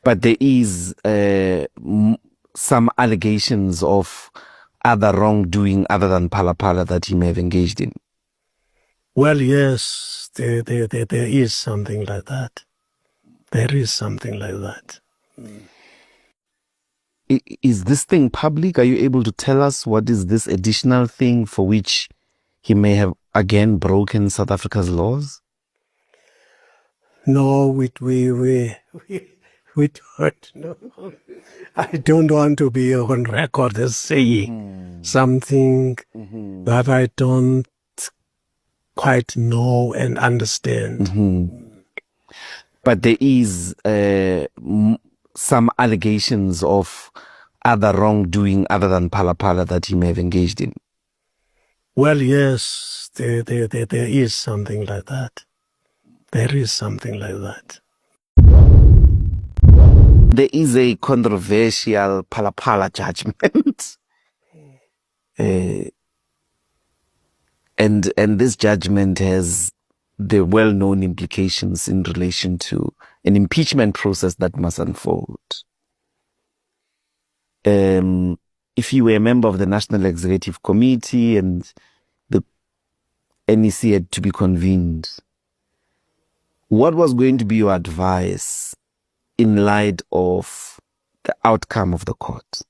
But there is some allegations of other wrongdoing other than Phala that he may have engaged in. Well, yes, there is something like that. There is something like that. Is this thing public? Are you able to tell us what is this additional thing for which he may have again broken South Africa's laws? No, we don't know. I don't want to be on record as saying something that I don't quite know and understand. But there is some allegations of other wrongdoing other than Phala that he may have engaged in. Well, yes, there is something like that. There is something like that. There is a controversial Phala judgment. And this judgment has the well-known implications in relation to an impeachment process that must unfold. If you were a member of the National Executive Committee and the NEC had to be convened, what was going to be your advice in light of the outcome of the court?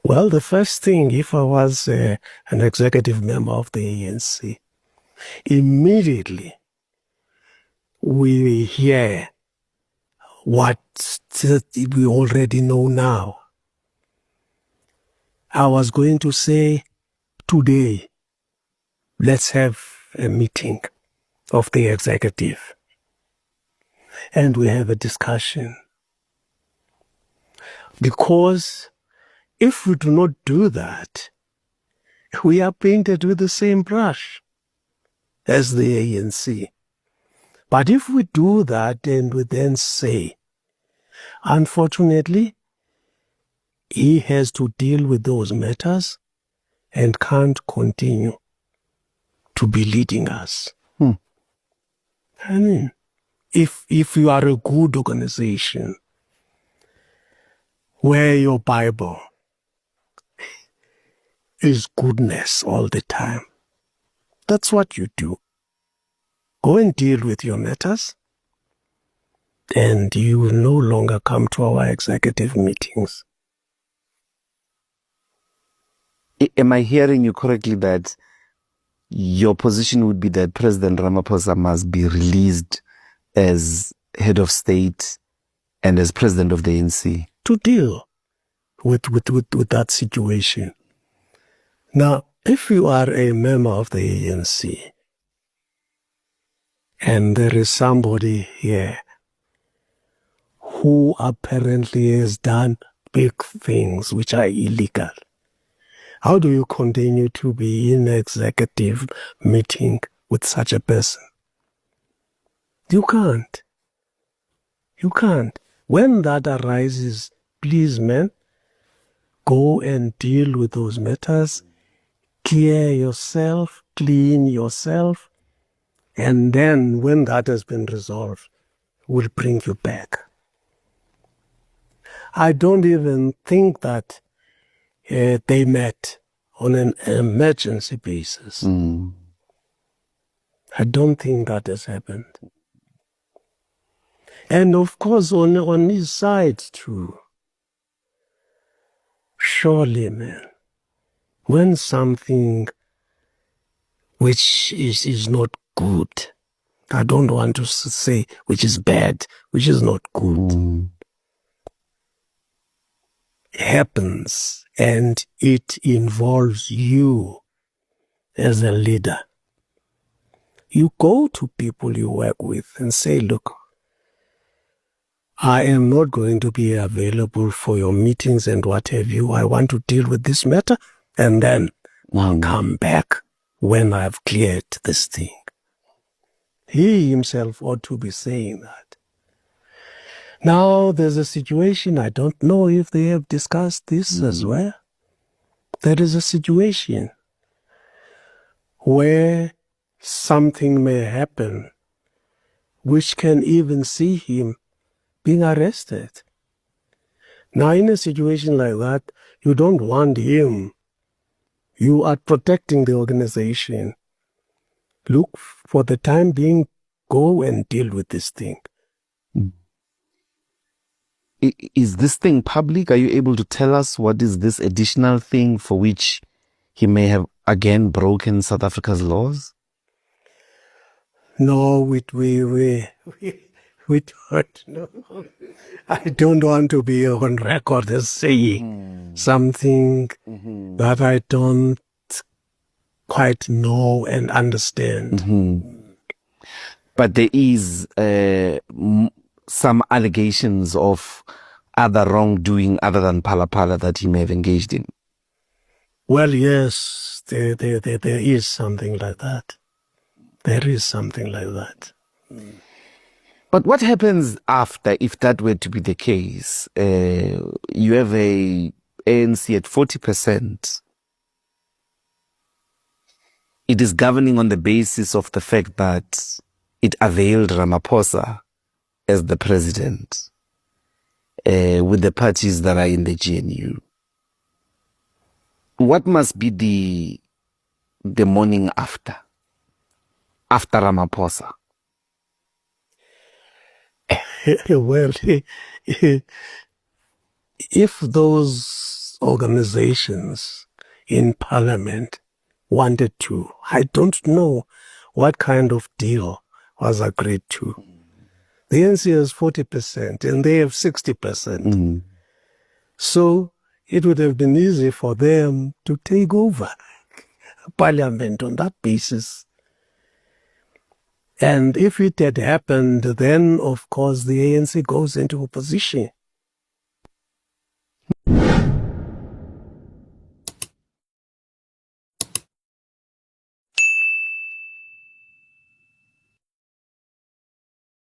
Well, the first thing, if I was an executive member of the ANC, immediately we hear what we already know now. I was going to say, today, let's have a meeting of the executive and we have a discussion. Because if we do not do that, we are painted with the same brush as the ANC. But if we do that and we then say, unfortunately, he has to deal with those matters and can't continue to be leading us. I mean, if you are a good organization where your Bible is goodness all the time, that's what you do. Go and deal with your matters, and you will no longer come to our executive meetings. Am I hearing you correctly that your position would be that President Ramaphosa must be released as head of state and as president of the ANC? To deal with that situation. Now, if you are a member of the ANC, and there is somebody here who apparently has done big things which are illegal, how do you continue to be in an executive meeting with such a person? You can't. You can't. When that arises, please, man, go and deal with those matters, clear yourself, clean yourself, and then when that has been resolved, we'll bring you back. I don't even think that they met on an emergency basis. I don't think that has happened. And of course, on his side too. Surely, man, when something which is not good, I don't want to say which is bad, which is not good, happens and it involves you as a leader, you go to people you work with and say, look, I am not going to be available for your meetings and what have you. I want to deal with this matter and then I'll come back when I've cleared this thing. He himself ought to be saying that. Now, there's a situation, I don't know if they have discussed this as well. There is a situation where something may happen which can even see him being arrested. Now, in a situation like that, you don't want him. You are protecting the organization. Look, for the time being, go and deal with this thing. Is this thing public? Are you able to tell us what is this additional thing for which he may have again broken South Africa's laws? No, we don't know. I don't want to be on record as saying something that I don't quite know and understand. But there is some allegations of other wrongdoing other than Phala Phala that he may have engaged in. Well, yes, there is something like that. There is something like that. But what happens after, if that were to be the case? You have a ANC at 40%. It is governing on the basis of the fact that it availed Ramaphosa as the president with the parties that are in the GNU. What must be the morning after Ramaphosa? Well, if those organizations in parliament wanted to, I don't know what kind of deal was agreed to. The ANC has 40% and they have 60%. So it would have been easy for them to take over parliament on that basis. And if it had happened, then of course the ANC goes into opposition.